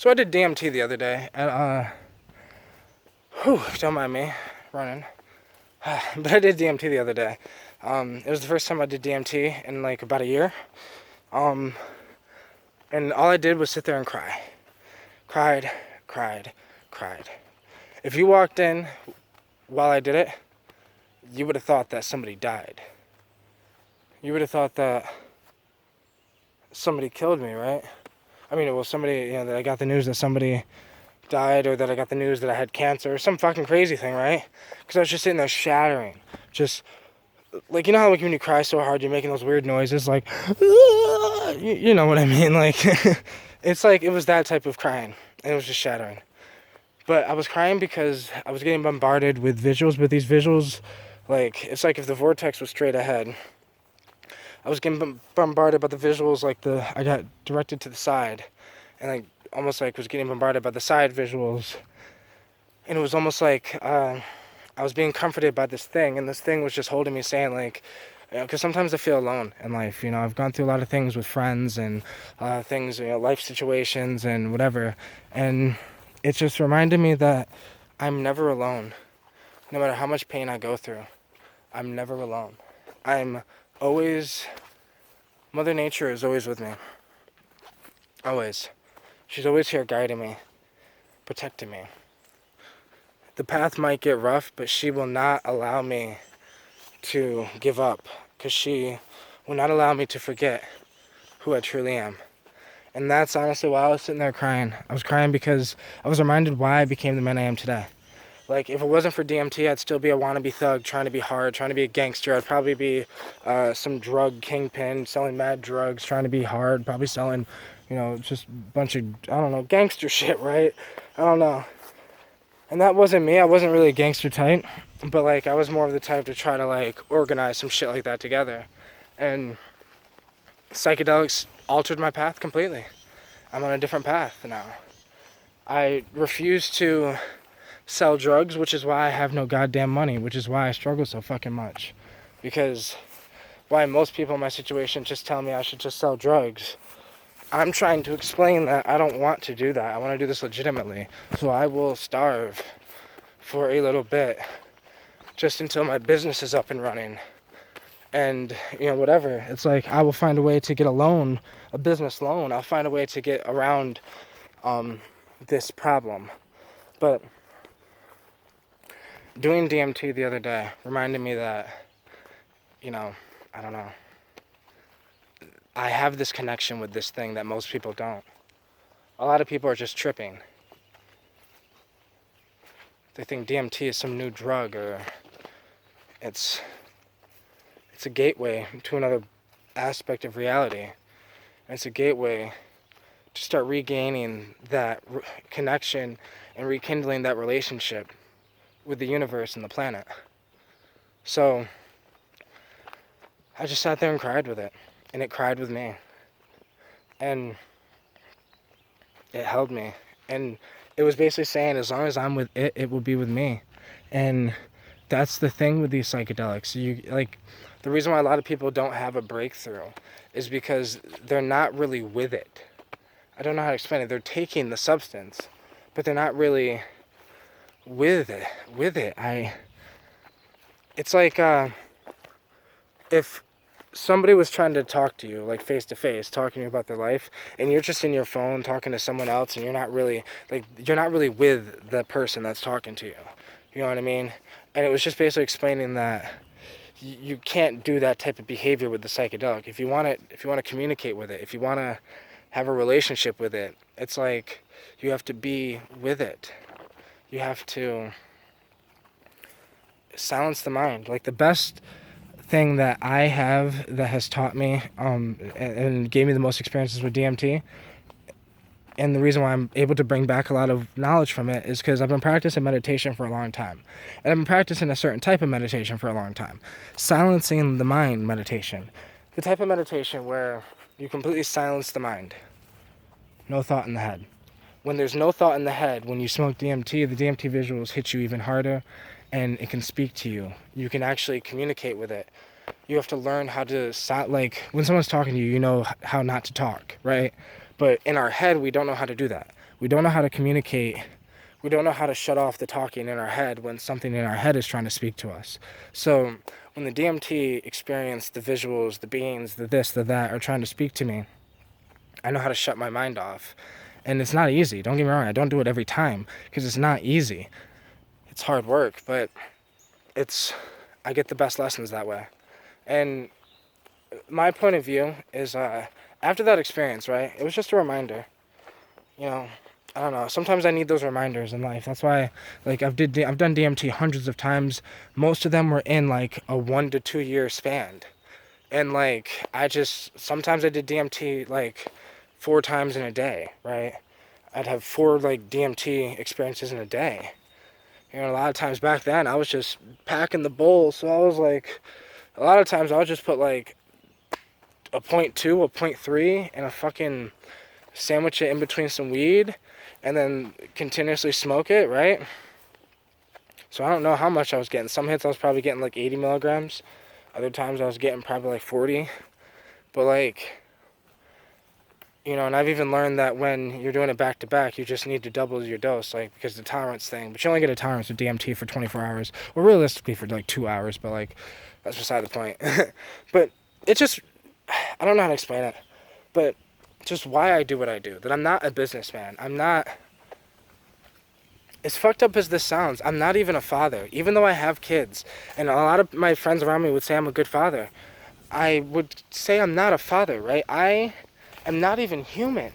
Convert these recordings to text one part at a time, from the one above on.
So I did DMT the other day, and don't mind me running. But I did DMT the other day. It was the first time I did DMT in like about a year. And all I did was sit there and cry. Cried, cried, cried. If you walked in while I did it, you would have thought that somebody died. You would have thought that somebody killed me, right? I mean, well, somebody, that I got the news that somebody died, or that I got the news that I had cancer, or some fucking crazy thing, right? Because I was just sitting there shattering. Just, like, how like when you cry so hard, you're making those weird noises, like, you know what I mean? Like, it's like, it was that type of crying, and it was just shattering. But I was crying because I was getting bombarded with visuals, but these visuals, like, it's like if the vortex was straight ahead. I was getting bombarded by the visuals, like I got directed to the side, and like almost like was getting bombarded by the side visuals, and it was almost like I was being comforted by this thing, and this thing was just holding me, saying like, because sometimes I feel alone in life. I've gone through a lot of things with friends and things, life situations and whatever, and it just reminded me that I'm never alone. No matter how much pain I go through, I'm never alone. I'm always, Mother Nature is always with me. Always. She's always here guiding me, protecting me. The path might get rough, but she will not allow me to give up, because she will not allow me to forget who I truly am. And that's honestly why I was sitting there crying. I was crying because I was reminded why I became the man I am today. Like, if it wasn't for DMT, I'd still be a wannabe thug, trying to be hard, trying to be a gangster. I'd probably be some drug kingpin, selling mad drugs, trying to be hard, probably selling, just a bunch of, I don't know, gangster shit, right? I don't know. And that wasn't me. I wasn't really a gangster type, but, like, I was more of the type to try to, like, organize some shit like that together. And psychedelics altered my path completely. I'm on a different path now. I refuse to sell drugs, which is why I have no goddamn money, which is why I struggle so fucking much. Because why most people in my situation just tell me I should just sell drugs. I'm trying to explain that I don't want to do that. I want to do this legitimately. So I will starve for a little bit, just until my business is up and running. And, whatever. It's like, I will find a way to get a loan, a business loan. I'll find a way to get around this problem. But doing DMT the other day reminded me that, I don't know. I have this connection with this thing that most people don't. A lot of people are just tripping. They think DMT is some new drug, or it's a gateway to another aspect of reality. And it's a gateway to start regaining that connection and rekindling that relationship with the universe and the planet. So I just sat there and cried with it, and it cried with me, and it held me, and it was basically saying, as long as I'm with it, it will be with me. And that's the thing with these psychedelics. The reason why a lot of people don't have a breakthrough is because they're not really with it. I don't know how to explain it. They're taking the substance, but they're not really with it. It's like if somebody was trying to talk to you, like face to face, talking to you about their life, and you're just in your phone talking to someone else, and you're not really with the person that's talking to you. You know what I mean? And it was just basically explaining that you can't do that type of behavior with the psychedelic. If you want to communicate with it, if you want to have a relationship with it, it's like you have to be with it. You have to silence the mind. Like, the best thing that I have that has taught me and gave me the most experiences with DMT, and the reason why I'm able to bring back a lot of knowledge from it, is because I've been practicing meditation for a long time. And I've been practicing a certain type of meditation for a long time. Silencing the mind meditation. The type of meditation where you completely silence the mind. No thought in the head. When there's no thought in the head, when you smoke DMT, the DMT visuals hit you even harder, and it can speak to you. You can actually communicate with it. You have to learn how to, when someone's talking to you, you know how not to talk, right? But in our head, we don't know how to do that. We don't know how to communicate. We don't know how to shut off the talking in our head when something in our head is trying to speak to us. So when the DMT experience, the visuals, the beings, the this, the that are trying to speak to me, I know how to shut my mind off. And it's not easy. Don't get me wrong. I don't do it every time because it's not easy. It's hard work, but I get the best lessons that way. And my point of view is after that experience, right, it was just a reminder. You know, I don't know. Sometimes I need those reminders in life. That's why, like, I've done DMT hundreds of times. Most of them were in like a 1 to 2 year span. And like, sometimes I did DMT like 4 times in a day, right? I'd have 4 like DMT experiences in a day. You know, a lot of times back then I was just packing the bowl. So I was like, a lot of times I would just put like a 0.2, a 0.3, and a fucking sandwich it in between some weed and then continuously smoke it, right? So I don't know how much I was getting. Some hits I was probably getting like 80 milligrams. Other times I was getting probably like 40. But like, you know, and I've even learned that when you're doing it back to back, you just need to double your dose, like, because the tolerance thing. But you only get a tolerance with DMT for 24 hours. Or realistically for like 2 hours, but like, that's beside the point. But it just, I don't know how to explain it. But just why I do what I do. That I'm not a businessman. I'm not, as fucked up as this sounds, I'm not even a father. Even though I have kids, and a lot of my friends around me would say I'm a good father, I would say I'm not a father, right? I am not even human,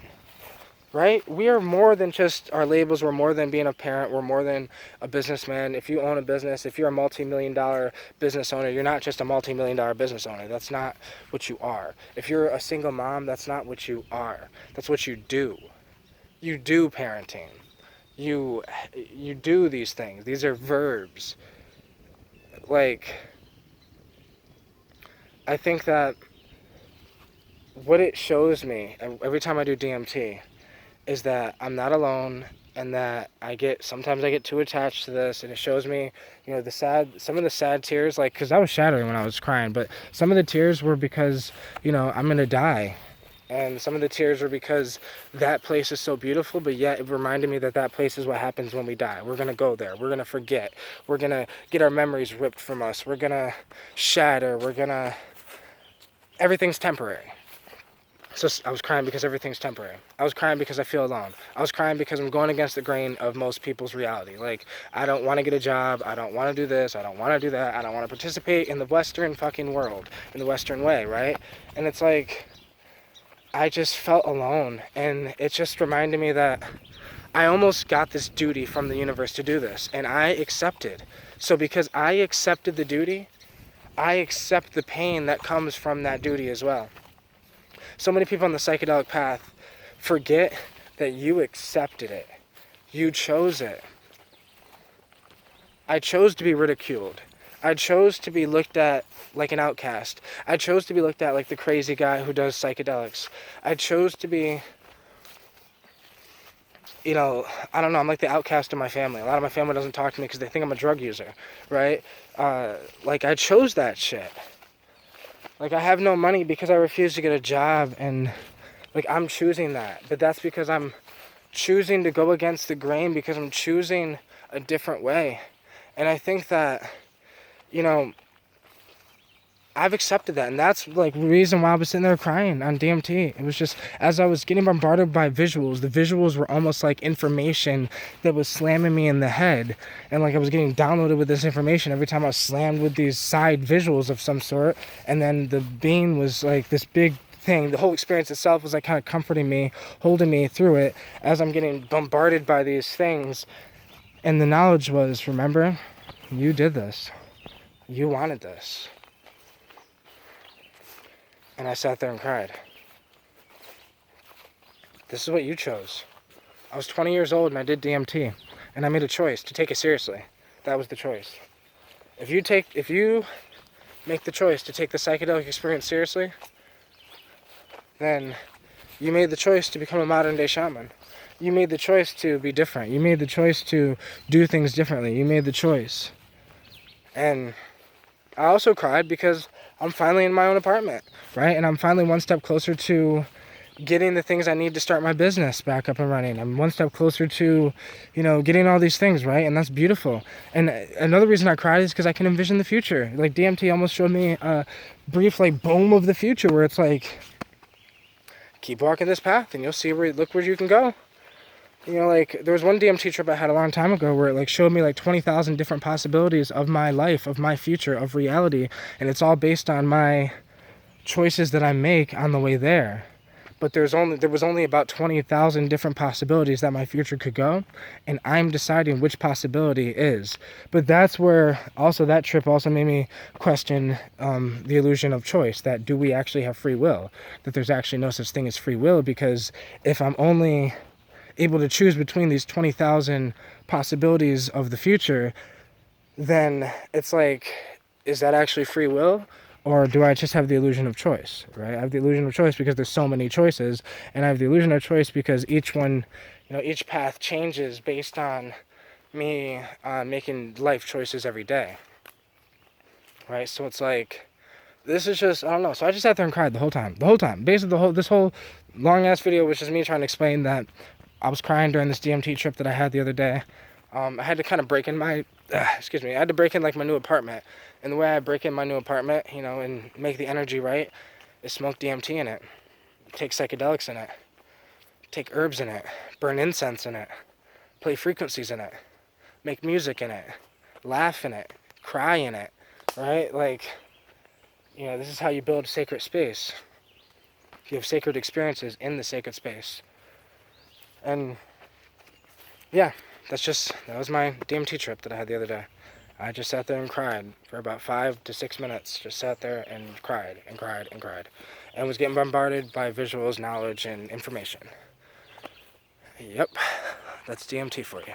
right? We are more than just our labels. We're more than being a parent. We're more than a businessman. If you own a business, if you're a multi-million-dollar business owner, you're not just a multi-million-dollar business owner. That's not what you are. If you're a single mom, that's not what you are. That's what you do. You do parenting. You do these things. These are verbs. Like, I think that what it shows me every time I do DMT is that I'm not alone, and that sometimes I get too attached to this, and it shows me, you know, some of the sad tears, like, because I was shattering when I was crying, but some of the tears were because, you know, I'm gonna die. And some of the tears were because that place is so beautiful, but yet it reminded me that that place is what happens when we die. We're going to go there. We're going to forget. We're going to get our memories ripped from us. We're going to shatter. Everything's temporary. So I was crying because everything's temporary. I was crying because I feel alone. I was crying because I'm going against the grain of most people's reality. Like, I don't want to get a job. I don't want to do this. I don't want to do that. I don't want to participate in the Western fucking world, in the Western way, right? And it's like, I just felt alone, and it just reminded me that I almost got this duty from the universe to do this, and I accepted. So because I accepted the duty, I accept the pain that comes from that duty as well. So many people on the psychedelic path forget that you accepted it. You chose it. I chose to be ridiculed. I chose to be looked at like an outcast. I chose to be looked at like the crazy guy who does psychedelics. I chose to be, you know, I don't know, I'm like the outcast of my family. A lot of my family doesn't talk to me because they think I'm a drug user, right? Like, I chose that shit. Like, I have no money because I refuse to get a job, and like, I'm choosing that. But that's because I'm choosing to go against the grain, because I'm choosing a different way. And I think that, you know, I've accepted that, and that's like the reason why I was sitting there crying on DMT. It was just, as I was getting bombarded by visuals, the visuals were almost like information that was slamming me in the head, and like I was getting downloaded with this information every time I was slammed with these side visuals of some sort. And then the being was like this big thing. The whole experience itself was like kind of comforting me, holding me through it as I'm getting bombarded by these things. And the knowledge was, remember, you did this. You wanted this. And I sat there and cried. This is what you chose. I was 20 years old and I did DMT. And I made a choice to take it seriously. That was the choice. If you make the choice to take the psychedelic experience seriously, then you made the choice to become a modern day shaman. You made the choice to be different. You made the choice to do things differently. You made the choice. And I also cried because I'm finally in my own apartment, right? And I'm finally one step closer to, getting the things I need to start my business back up and running. I'm one step closer to, getting all these things, right? And that's beautiful. And another reason I cried is because I can envision the future. Like DMT almost showed me a brief like boom of the future where it's like, keep walking this path and you'll see look where you can go. Like there was one DMT trip I had a long time ago where it like showed me like 20,000 different possibilities of my life, of my future, of reality. And it's all based on my choices that I make on the way there. But there was only about 20,000 different possibilities that my future could go, and I'm deciding which possibility is. But that's where also that trip also made me question the illusion of choice, that do we actually have free will, that there's actually no such thing as free will, because if I'm only able to choose between these 20,000 possibilities of the future, then it's like, is that actually free will? Or do I just have the illusion of choice, right? I have the illusion of choice because there's so many choices, and I have the illusion of choice because each one, each path changes based on me making life choices every day, right? So it's like, this is just, I don't know. So I just sat there and cried the whole time. Basically, this whole long-ass video was just me trying to explain that I was crying during this DMT trip that I had the other day. I had to kind of break in I had to break in like my new apartment. And the way I break in my new apartment, and make the energy right, is smoke DMT in it. Take psychedelics in it. Take herbs in it. Burn incense in it. Play frequencies in it. Make music in it. Laugh in it. Cry in it. Right? Like, this is how you build sacred space. You have sacred experiences in the sacred space. And, yeah, that was my DMT trip that I had the other day. I just sat there and cried for about 5 to 6 minutes. Just sat there and cried and cried and cried. And was getting bombarded by visuals, knowledge, and information. Yep, that's DMT for you.